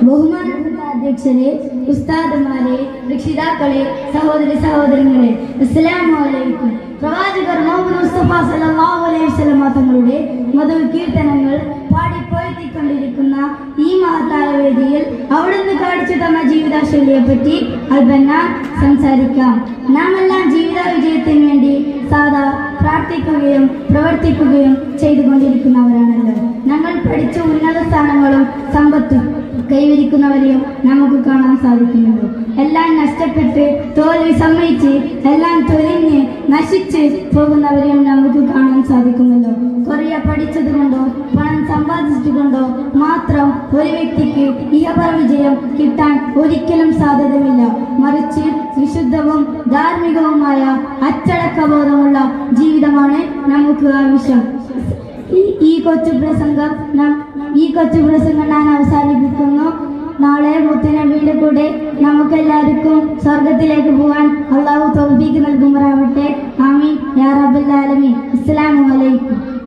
ബഹുമാനപ്പെട്ട അധ്യക്ഷരെ, ഉസ്താദുമാരെ, രക്ഷിതാക്കളെ, സഹോദരി സഹോദരങ്ങളെ, അസ്സലാമു അലൈക്കും. പ്രവാചകർ മുഹമ്മദ് മുസ്തഫ സല്ലല്ലാഹു അലൈഹി വസല്ലം തങ്ങളുടെ മധു കീർത്തനങ്ങൾ പാടിപ്പോഴ്ത്തിക്കൊണ്ടിരിക്കുന്ന ഈ മഹത്തായ വേദിയിൽ അവിടുന്ന് കാണിച്ചു തന്ന ജീവിതശൈലിയെ പറ്റി അല്പന സംസാരിക്കാം. നാം എല്ലാം ജീവിത വിജയത്തിന് വേണ്ടി സാധാ പ്രാർത്ഥിക്കുകയും പ്രവർത്തിക്കുകയും ചെയ്തുകൊണ്ടിരിക്കുന്നവരാണല്ലോ. ഞങ്ങൾ പഠിച്ച ഉന്നത സ്ഥാനങ്ങളും സമ്പത്തും കൈവരിക്കുന്നവരെയും നമുക്ക് കാണാൻ സാധിക്കുന്നുണ്ട്. എല്ലാം നഷ്ടപ്പെട്ട് തോൽവി സമ്മതിച്ച് എല്ലാം തൊലിഞ്ഞ് നശിച്ച് പോകുന്നവരെയും നമുക്ക് കാണാൻ സാധിക്കുമല്ലോ. കുറേ പഠിച്ചതുകൊണ്ടോ പണം സമ്പാദിച്ചുകൊണ്ടോ മാത്രം ഒരു വ്യക്തിക്ക് ഇഹപര വിജയം കിട്ടാൻ ഒരിക്കലും സാധ്യതയില്ല. മറിച്ച് വിശുദ്ധവും ധാർമ്മികവുമായ അച്ചടക്കബോധമുള്ള ജീവിതമാണ് നമുക്ക് ആവശ്യം. ഈ കൊച്ചു പ്രസംഗം ഞാൻ അവസാനിപ്പിക്കുന്നു. നാളെ മുത്തുനബിയുടെ കൂടെ നമുക്കെല്ലാവർക്കും സ്വർഗത്തിലേക്ക് പോകാൻ അള്ളാഹു തൗഫീഖ് നൽകുമാറാവട്ടെ. ആമീൻ യാ റബ്ബൽ ആലമീൻ. അസ്സലാമു അലൈക്കും.